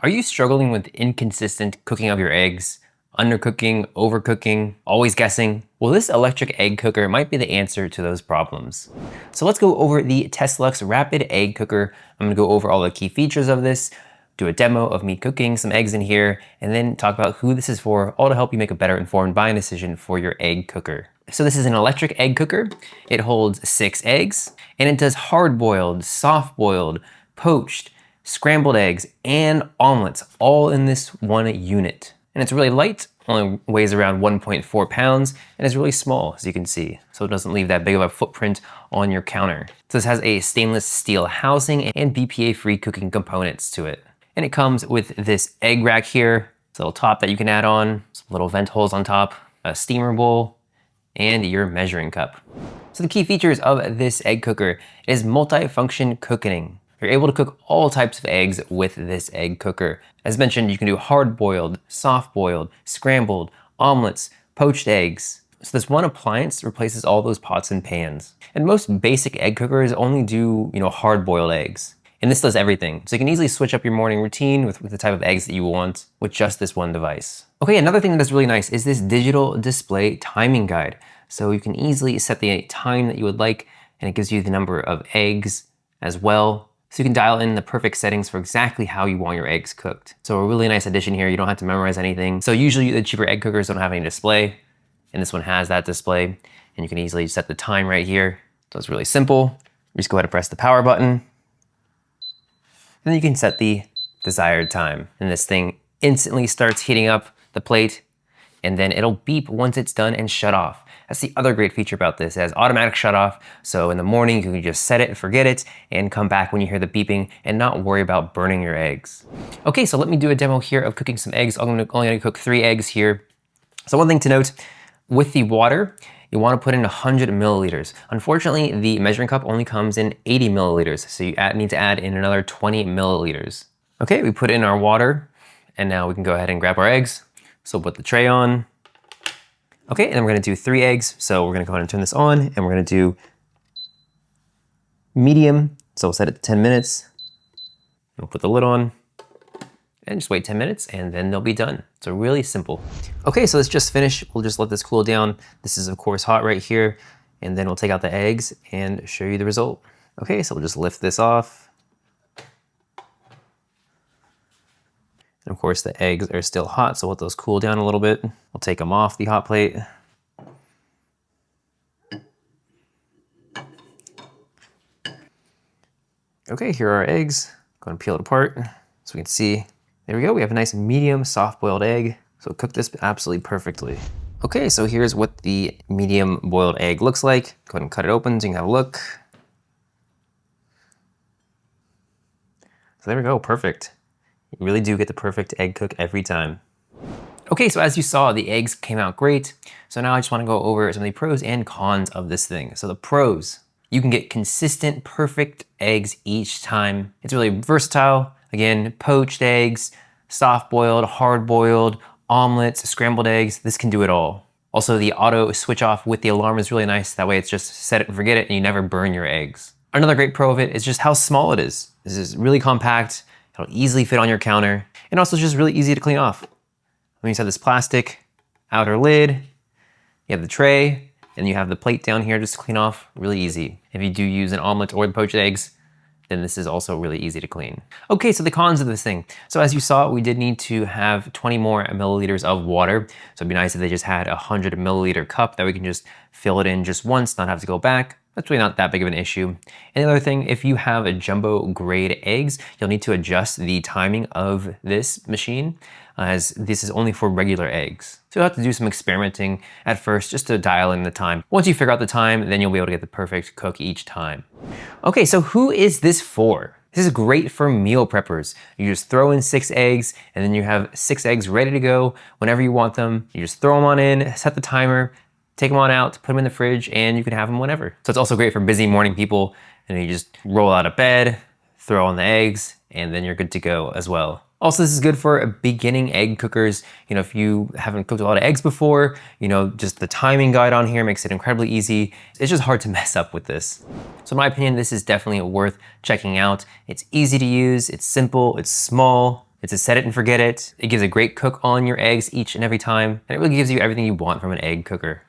Are you struggling with inconsistent cooking of your eggs? Undercooking, overcooking, always guessing? Well, this electric egg cooker might be the answer to those problems. So let's go over the Teslux Rapid Egg Cooker. I'm gonna go over all the key features of this, do a demo of me cooking some eggs in here, and then talk about who this is for, all to help you make a better informed buying decision for your egg cooker. So this is an electric egg cooker. It holds 6 eggs, and it does hard-boiled, soft-boiled, poached, scrambled eggs, and omelets, all in this one unit. And it's really light, only weighs around 1.4 pounds, and is really small, as you can see. So it doesn't leave that big of a footprint on your counter. So this has a stainless steel housing and BPA-free cooking components to it. And it comes with this egg rack here, this little top that you can add on, some little vent holes on top, a steamer bowl, and your measuring cup. So the key features of this egg cooker is multi-function cooking. You're able to cook all types of eggs with this egg cooker. As mentioned, you can do hard-boiled, soft-boiled, scrambled, omelets, poached eggs. So this one appliance replaces all those pots and pans. And most basic egg cookers only do, hard-boiled eggs. And this does everything. So you can easily switch up your morning routine with the type of eggs that you want with just this one device. Okay, another thing that's really nice is this digital display timing guide. So you can easily set the time that you would like, and it gives you the number of eggs as well. So you can dial in the perfect settings for exactly how you want your eggs cooked. So a really nice addition here, you don't have to memorize anything. So usually the cheaper egg cookers don't have any display, and this one has that display, and you can easily set the time right here. So it's really simple. You just go ahead and press the power button, and then you can set the desired time. And this thing instantly starts heating up the plate, and then it'll beep once it's done and shut off. That's the other great feature about this. It has automatic shut off. So in the morning, you can just set it and forget it and come back when you hear the beeping and not worry about burning your eggs. Okay, so let me do a demo here of cooking some eggs. I'm only gonna cook 3 eggs here. So one thing to note, with the water, you wanna put in 100 milliliters. Unfortunately, the measuring cup only comes in 80 milliliters. So you need to add in another 20 milliliters. Okay, we put in our water, and now we can go ahead and grab our eggs. So put the tray on. Okay, and then we're gonna do 3 eggs. So we're gonna go ahead and turn this on, and we're gonna do medium. So we'll set it to 10 minutes. We'll put the lid on and just wait 10 minutes, and then they'll be done. So really simple. Okay, so let's just finish. We'll just let this cool down. This is of course hot right here, and then we'll take out the eggs and show you the result. Okay, so we'll just lift this off. And of course the eggs are still hot, so we'll let those cool down a little bit. We'll take them off the hot plate. Okay, here are our eggs. Go ahead and peel it apart so we can see. There we go, we have a nice medium soft-boiled egg. So cook this absolutely perfectly. Okay, so here's what the medium boiled egg looks like. Go ahead and cut it open so you can have a look. So there we go, perfect. You really do get the perfect egg cook every time. Okay, so as you saw, the eggs came out great. So now I just wanna go over some of the pros and cons of this thing. So the pros, you can get consistent, perfect eggs each time. It's really versatile. Again, poached eggs, soft-boiled, hard-boiled, omelets, scrambled eggs, this can do it all. Also, the auto switch off with the alarm is really nice. That way it's just set it and forget it, and you never burn your eggs. Another great pro of it is just how small it is. This is really compact. It'll easily fit on your counter, and also just really easy to clean off. When you have this plastic outer lid, you have the tray, and you have the plate down here just to clean off, really easy. If you do use an omelet or the poached eggs, then this is also really easy to clean. Okay, so the cons of this thing. So as you saw, we did need to have 20 more milliliters of water. So it'd be nice if they just had a 100 milliliter cup that we can just fill it in just once, not have to go back. That's really not that big of an issue. And the other thing, if you have a jumbo grade eggs, you'll need to adjust the timing of this machine, as this is only for regular eggs. So you'll have to do some experimenting at first just to dial in the time. Once you figure out the time, then you'll be able to get the perfect cook each time. Okay, so who is this for? This is great for meal preppers. You just throw in 6 eggs, and then you have 6 eggs ready to go whenever you want them. You just throw them on in, set the timer, take them on out, put them in the fridge, and you can have them whenever. So it's also great for busy morning people, and you just roll out of bed, throw on the eggs, and then you're good to go as well. Also, this is good for beginning egg cookers. If you haven't cooked a lot of eggs before, just the timing guide on here makes it incredibly easy. It's just hard to mess up with this. So in my opinion, this is definitely worth checking out. It's easy to use, it's simple, it's small, It's a set it and forget it. It gives a great cook on your eggs each and every time, and it really gives you everything you want from an egg cooker.